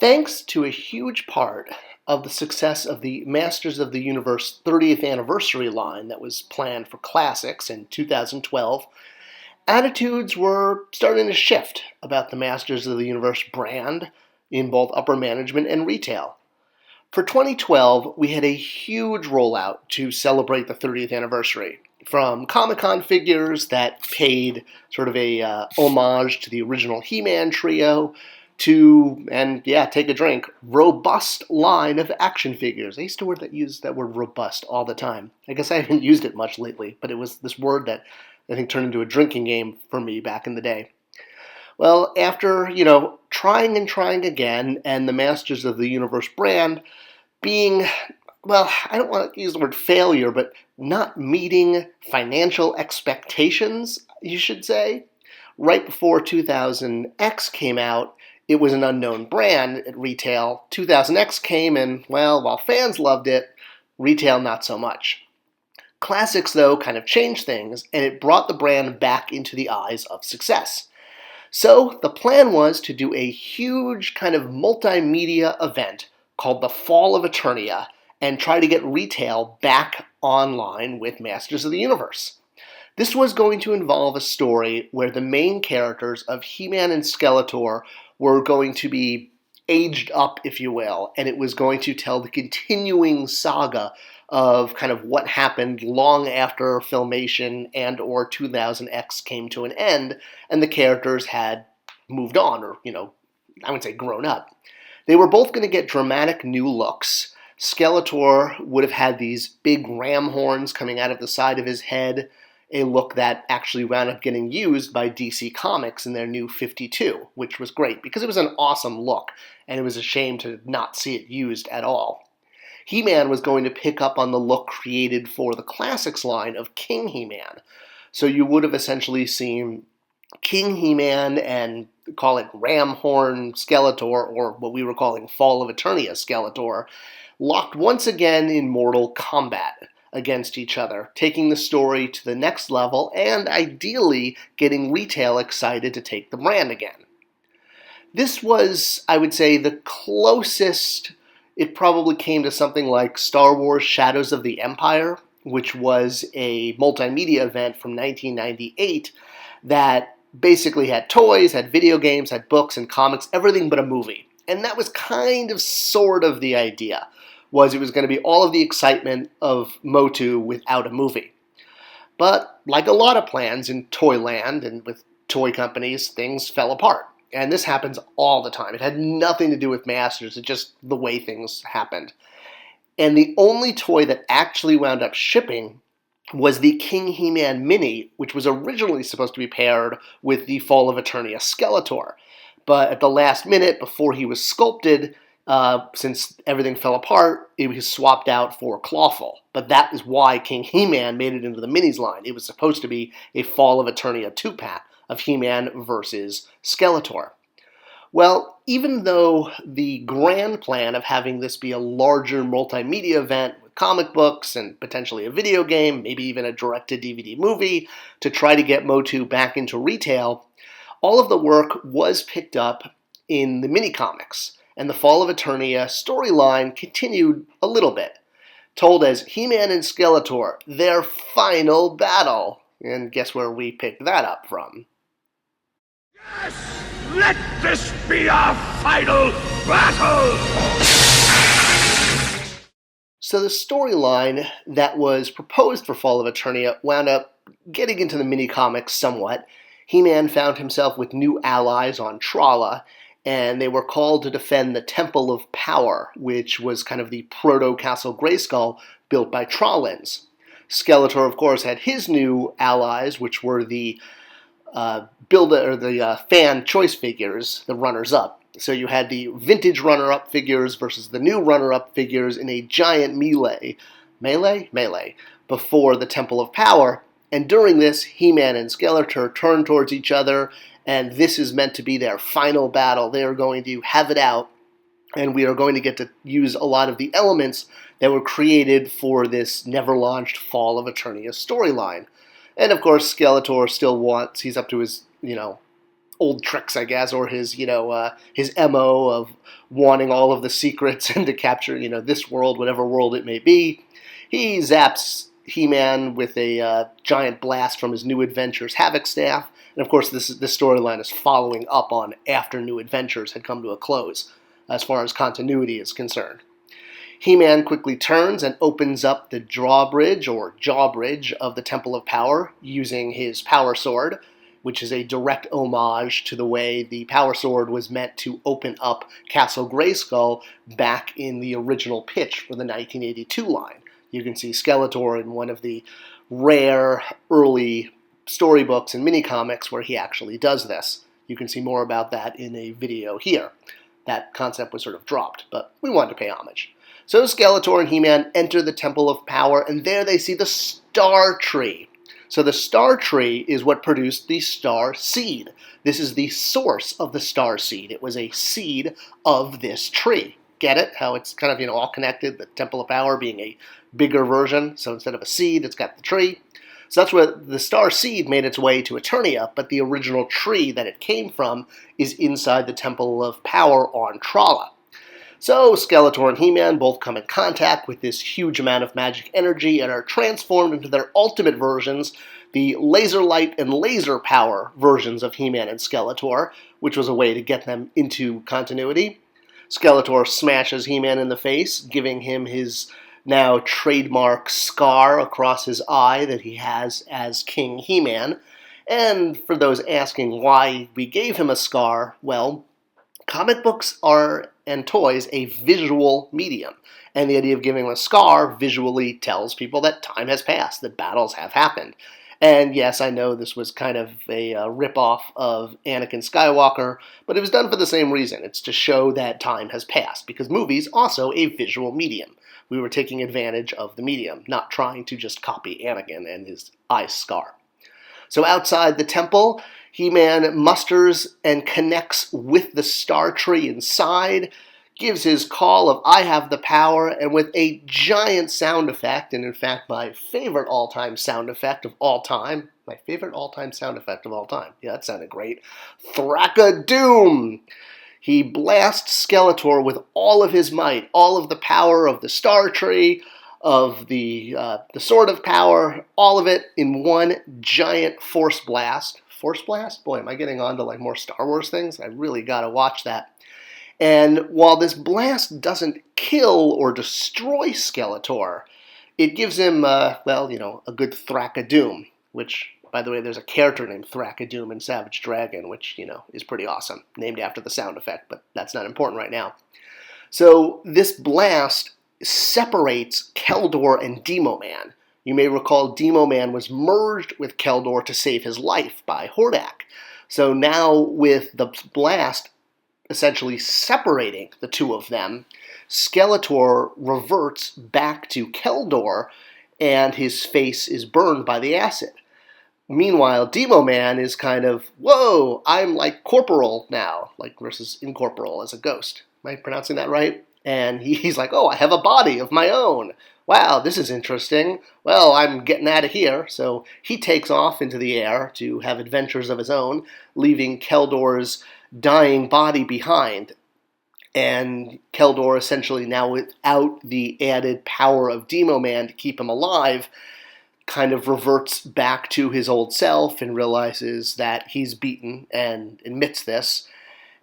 Thanks to a huge part of the success of the Masters of the Universe 30th anniversary line that was planned for Classics in 2012, attitudes were starting to shift about the Masters of the Universe brand in both upper management and retail. For 2012, we had a huge rollout to celebrate the 30th anniversary, from Comic-Con figures that paid sort of a homage to the original He-Man trio, to, and yeah, take a drink, robust line of action figures. I used to use that word robust all the time. I guess I haven't used it much lately, but it was this word that I think turned into a drinking game for me back in the day. Well, after, trying and trying again, and the Masters of the Universe brand being, well, I don't want to use the word failure, but not meeting financial expectations, you should say. Right before 2000X came out, it was an unknown brand at retail. 2000X came and, well, while fans loved it, retail not so much. Classics, though, kind of changed things, and it brought the brand back into the eyes of success. So the plan was to do a huge kind of multimedia event called the Fall of Eternia and try to get retail back online with Masters of the Universe. This was going to involve a story where the main characters of He-Man and Skeletor were going to be aged up, if you will, and it was going to tell the continuing saga of kind of what happened long after Filmation and or 2000X came to an end, and the characters had moved on, or, I would say grown up. They were both going to get dramatic new looks. Skeletor would have had these big ram horns coming out of the side of his head, a look that actually wound up getting used by DC Comics in their new 52, which was great because it was an awesome look, and it was a shame to not see it used at all. He-Man was going to pick up on the look created for the Classics line of King He-Man. So you would have essentially seen King He-Man and call it Ramhorn Skeletor, or what we were calling Fall of Eternia Skeletor, locked once again in mortal combat against each other, taking the story to the next level and ideally getting retail excited to take the brand again. This was, I would say, the closest it probably came to something like Star Wars Shadows of the Empire, which was a multimedia event from 1998 that basically had toys, had video games, had books and comics, everything but a movie. And that was kind of sort of the idea, was it was going to be all of the excitement of MOTU without a movie. But like a lot of plans in Toyland and with toy companies, things fell apart. And this happens all the time. It had nothing to do with Masters, it's just the way things happened. And the only toy that actually wound up shipping was the King He-Man Mini, which was originally supposed to be paired with the Fall of Eternia Skeletor. But at the last minute, before he was sculpted, since everything fell apart, it was swapped out for Clawful. But that is why King He-Man made it into the Minis line. It was supposed to be a Fall of Eternia 2-pack of He-Man versus Skeletor. Well, even though the grand plan of having this be a larger multimedia event with comic books and potentially a video game, maybe even a direct-to-DVD movie, to try to get MOTU back into retail, all of the work was picked up in the mini-comics, and the Fall of Eternia storyline continued a little bit, told as He-Man and Skeletor, their final battle. And guess where we picked that up from? Yes! Let this be our final battle! So the storyline that was proposed for Fall of Eternia wound up getting into the mini-comics somewhat. He-Man found himself with new allies on Trala, and they were called to defend the Temple of Power, which was kind of the proto-Castle Grayskull built by Trollins. Skeletor, of course, had his new allies, which were the fan choice figures, the runners-up. So you had the vintage runner-up figures versus the new runner-up figures in a giant melee before the Temple of Power. And during this, He-Man and Skeletor turn towards each other, and this is meant to be their final battle. They are going to have it out, and we are going to get to use a lot of the elements that were created for this never-launched Fall of Eternia storyline. And of course, Skeletor still he's up to his, old tricks, I guess, or his his MO of wanting all of the secrets and to capture this world, whatever world it may be. He zaps He-Man with a giant blast from his New Adventures Havoc staff, and of course this storyline is following up on after New Adventures had come to a close, as far as continuity is concerned. He-Man quickly turns and opens up the drawbridge or jawbridge of the Temple of Power using his power sword, which is a direct homage to the way the power sword was meant to open up Castle Grayskull back in the original pitch for the 1982 line. You can see Skeletor in one of the rare early storybooks and mini-comics where he actually does this. You can see more about that in a video here. That concept was sort of dropped, but we wanted to pay homage. So Skeletor and He-Man enter the Temple of Power, and there they see the Star Tree. So the Star Tree is what produced the Star Seed. This is the source of the Star Seed. It was a seed of this tree. Get it? How it's kind of all connected, the Temple of Power being a bigger version. So instead of a seed, it's got the tree. So that's where the Star Seed made its way to Eternia, but the original tree that it came from is inside the Temple of Power on Trala. So Skeletor and He-Man both come in contact with this huge amount of magic energy and are transformed into their ultimate versions, the laser light and laser power versions of He-Man and Skeletor, which was a way to get them into continuity. Skeletor smashes He-Man in the face, giving him his now trademark scar across his eye that he has as King He-Man. And for those asking why we gave him a scar, well, comic books are, and toys, a visual medium. And the idea of giving him a scar visually tells people that time has passed, that battles have happened. And yes, I know this was kind of a rip-off of Anakin Skywalker, but it was done for the same reason. It's to show that time has passed, because movies also a visual medium. We were taking advantage of the medium, not trying to just copy Anakin and his eye scar. So outside the temple, He-Man musters and connects with the Star Tree inside, gives his call of "I have the power," and with a giant sound effect, and in fact my favorite all-time sound effect of all time, yeah, that sounded great, Thrack-a-Doom! He blasts Skeletor with all of his might, all of the power of the Star Tree, of the Sword of Power, all of it in one giant force blast. Force blast? Boy, am I getting on to more Star Wars things? I really gotta watch that. And while this blast doesn't kill or destroy Skeletor, it gives him, a good Thrack-a-Doom, which, by the way, there's a character named Thrack-a-Doom in Savage Dragon, which, is pretty awesome, named after the sound effect, but that's not important right now. So this blast separates Keldor and Demo-Man. You may recall Demo-Man was merged with Keldor to save his life by Hordak. So now with the blast essentially separating the two of them, Skeletor reverts back to Keldor and his face is burned by the acid. Meanwhile, Demo-Man is kind of, whoa, I'm like corporal now, versus incorporeal as a ghost. Am I pronouncing that right? And he's like, oh, I have a body of my own. Wow, this is interesting. Well, I'm getting out of here. So he takes off into the air to have adventures of his own, leaving Keldor's dying body behind. And Keldor, essentially now without the added power of Demo-Man to keep him alive, kind of reverts back to his old self and realizes that he's beaten and admits this,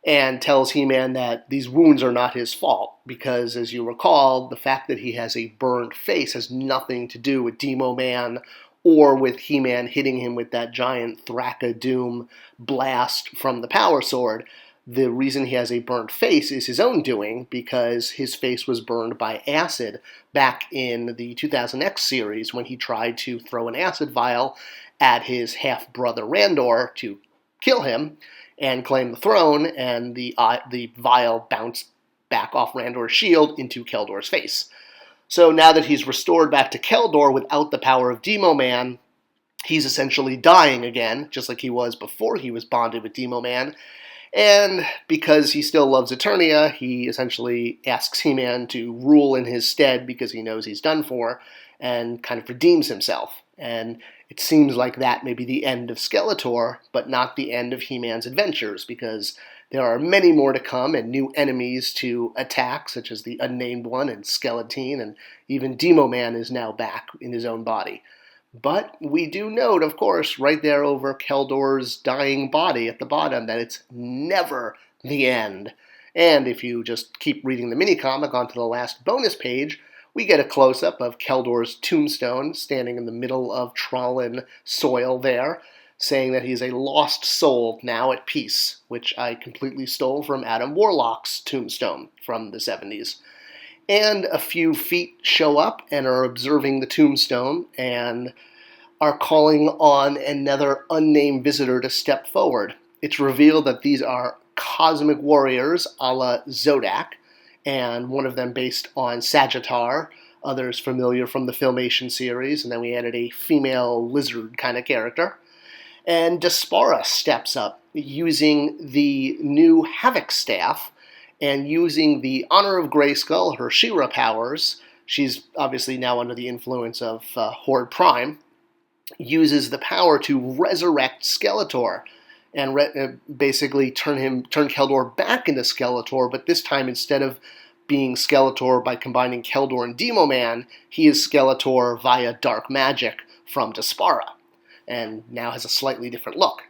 and tells He-Man that these wounds are not his fault, because, as you recall, the fact that he has a burned face has nothing to do with Demo-Man or with He-Man hitting him with that giant Thrack-a-Doom blast from the Power Sword. The reason he has a burned face is his own doing, because his face was burned by acid back in the 2000X series when he tried to throw an acid vial at his half-brother Randor to kill him and claim the throne, and the vial bounced back off Randor's shield into Keldor's face. So now that he's restored back to Keldor without the power of Demo-Man, he's essentially dying again, just like he was before he was bonded with Demo-Man. And because he still loves Eternia, he essentially asks He-Man to rule in his stead because he knows he's done for, and kind of redeems himself. And it seems like that may be the end of Skeletor, but not the end of He-Man's adventures, because there are many more to come and new enemies to attack, such as the Unnamed One and Skeleton, and even Demo-Man is now back in his own body. But we do note, of course, right there over Keldor's dying body at the bottom, that it's never the end. And if you just keep reading the mini-comic onto the last bonus page, we get a close-up of Keldor's tombstone standing in the middle of Trollan soil there, saying that he's a lost soul now at peace, which I completely stole from Adam Warlock's tombstone from the 70s. And a few feet show up and are observing the tombstone and are calling on another unnamed visitor to step forward. It's revealed that these are cosmic warriors a la Zodak, and one of them based on Sagittar, others familiar from the Filmation series, and then we added a female lizard kind of character. And Despara steps up using the new Havoc staff and using the Honor of Grayskull, her She-Ra powers. She's obviously now under the influence of Horde Prime, uses the power to resurrect Skeletor and basically turn Keldor back into Skeletor, but this time instead of being Skeletor by combining Keldor and Demo-Man, he is Skeletor via dark magic from Despara, and now has a slightly different look.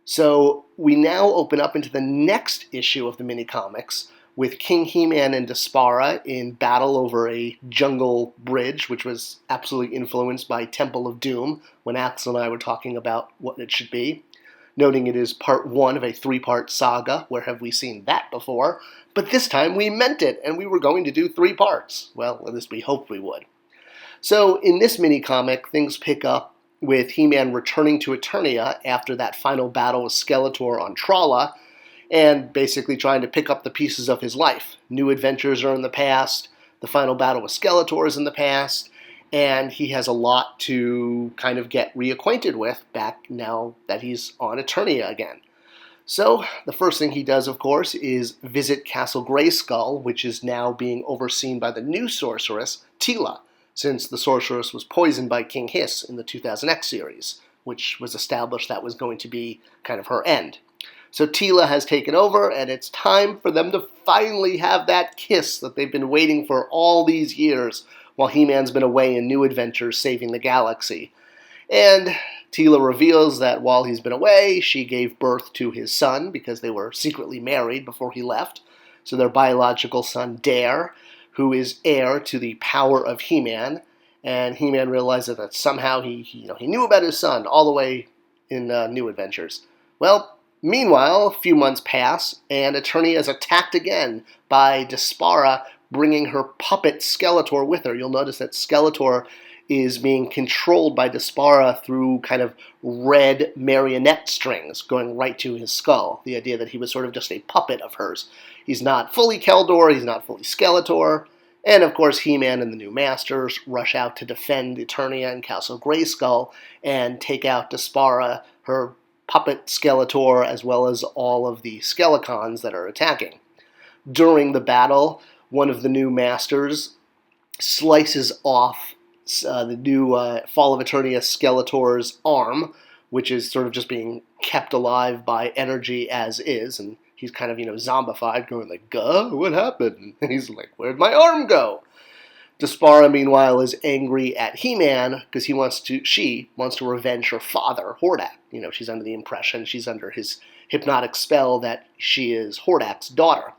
So we now open up into the next issue of the mini-comics with King He-Man and Despara in battle over a jungle bridge, which was absolutely influenced by Temple of Doom when Axel and I were talking about what it should be, noting it is part one of a three-part saga. Where have we seen that before? But this time we meant it, and we were going to do 3 parts. Well, at least we hoped we would. So in this mini-comic, things pick up with He-Man returning to Eternia after that final battle with Skeletor on Tralla, and basically trying to pick up the pieces of his life. New adventures are in the past, the final battle with Skeletor is in the past, and he has a lot to kind of get reacquainted with back now that he's on Eternia again. So, the first thing he does, of course, is visit Castle Grayskull, which is now being overseen by the new sorceress, Teela, since the sorceress was poisoned by King Hiss in the 2000X series, which was established that was going to be kind of her end. So Teela has taken over, and it's time for them to finally have that kiss that they've been waiting for all these years, while He-Man's been away in new adventures saving the galaxy. And Teela reveals that while he's been away, she gave birth to his son, because they were secretly married before he left. So their biological son, Dare, who is heir to the power of He-Man, and He-Man realizes that somehow he knew about his son all the way in New Adventures. Well, meanwhile, a few months pass, and Eternia is attacked again by Despara bringing her puppet Skeletor with her. You'll notice that Skeletor is being controlled by Despara through kind of red marionette strings going right to his skull. The idea that he was sort of just a puppet of hers. He's not fully Keldor, he's not fully Skeletor. And of course, He-Man and the new Masters rush out to defend Eternia and Castle Grayskull and take out Despara, her puppet Skeletor, as well as all of the Skelecons that are attacking. During the battle, one of the new Masters slices off the new Fall of Eternia Skeletor's arm, which is sort of just being kept alive by energy as is, and he's kind of, zombified, going like, "Guh, what happened?" And he's like, "Where'd my arm go?" Despara, meanwhile, is angry at He-Man because she wants to revenge her father, Hordak. She's under the impression, she's under his hypnotic spell that she is Hordak's daughter.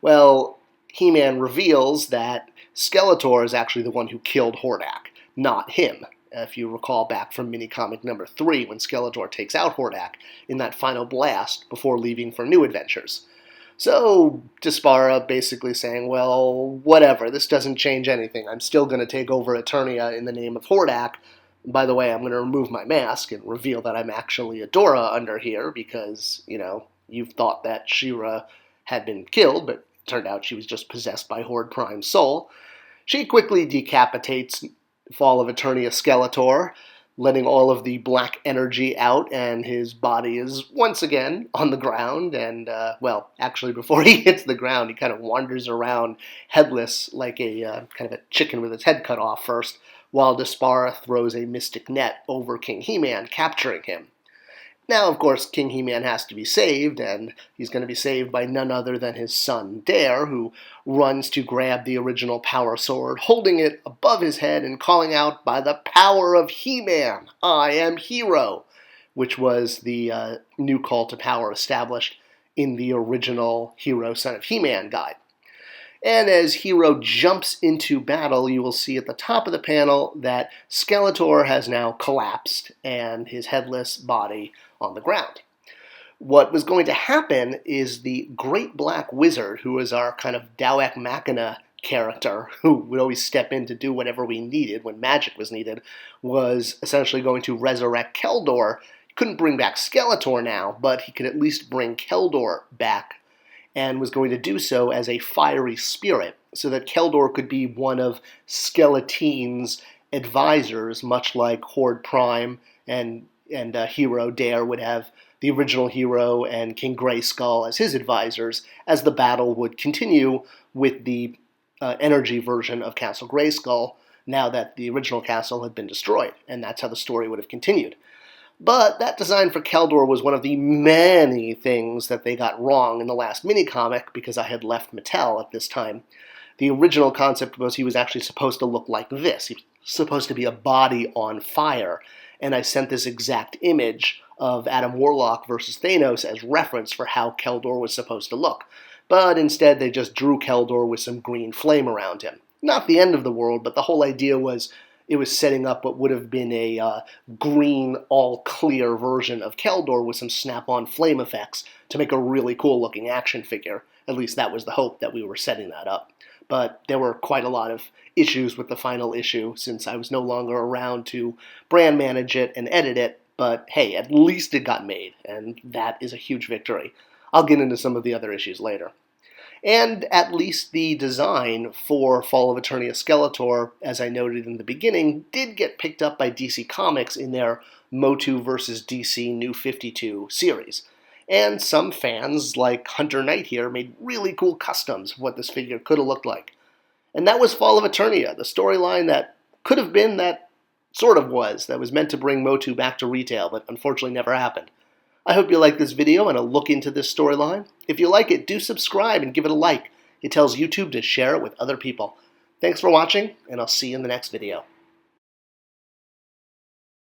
Well, He-Man reveals that Skeletor is actually the one who killed Hordak, not him. If you recall back from mini-comic number 3, when Skeletor takes out Hordak in that final blast before leaving for new adventures. So, Despara basically saying, well, whatever, this doesn't change anything. I'm still going to take over Eternia in the name of Hordak. By the way, I'm going to remove my mask and reveal that I'm actually Adora under here because, you've thought that She-Ra had been killed, but it turned out she was just possessed by Horde Prime's soul. She quickly decapitates Fall of Eternia Skeletor, letting all of the black energy out, and his body is once again on the ground. And, actually, before he hits the ground, he kind of wanders around headless like a kind of a chicken with its head cut off first, while Despara throws a mystic net over King He-Man, capturing him. Now, of course, King He-Man has to be saved, and he's going to be saved by none other than his son, Dare, who runs to grab the original Power Sword, holding it above his head and calling out, "By the power of He-Man, I am Hero," which was the new call to power established in the original Hero Son of He-Man guide. And as Hero jumps into battle, you will see at the top of the panel that Skeletor has now collapsed and his headless body on the ground. What was going to happen is the Great Black Wizard, who was our kind of Dowek Machina character, who would always step in to do whatever we needed when magic was needed, was essentially going to resurrect Keldor. He couldn't bring back Skeletor now, but he could at least bring Keldor back, and was going to do so as a fiery spirit, so that Keldor could be one of Skeletine's advisors, much like Horde Prime and Hero Dare would have the original Hero and King Grayskull as his advisors, as the battle would continue with the energy version of Castle Grayskull, now that the original castle had been destroyed, and that's how the story would have continued. But that design for Keldor was one of the many things that they got wrong in the last mini-comic, because I had left Mattel at this time. The original concept was he was actually supposed to look like this. He was supposed to be a body on fire, and I sent this exact image of Adam Warlock versus Thanos as reference for how Keldor was supposed to look. But instead they just drew Keldor with some green flame around him. Not the end of the world, but the whole idea was it was setting up what would have been a green, all-clear version of Keldor with some snap-on flame effects to make a really cool-looking action figure. At least that was the hope, that we were setting that up. But there were quite a lot of issues with the final issue, since I was no longer around to brand manage it and edit it. But hey, at least it got made, and that is a huge victory. I'll get into some of the other issues later. And at least the design for Fall of Eternia Skeletor, as I noted in the beginning, did get picked up by DC Comics in their MOTU vs. DC New 52 series. And some fans, like Hunter Knight here, made really cool customs of what this figure could have looked like. And that was Fall of Eternia, the storyline that could have been, that sort of was, that was meant to bring MOTU back to retail, but unfortunately never happened. I hope you like this video and a look into this storyline. If you like it, do subscribe and give it a like. It tells YouTube to share it with other people. Thanks for watching, and I'll see you in the next video.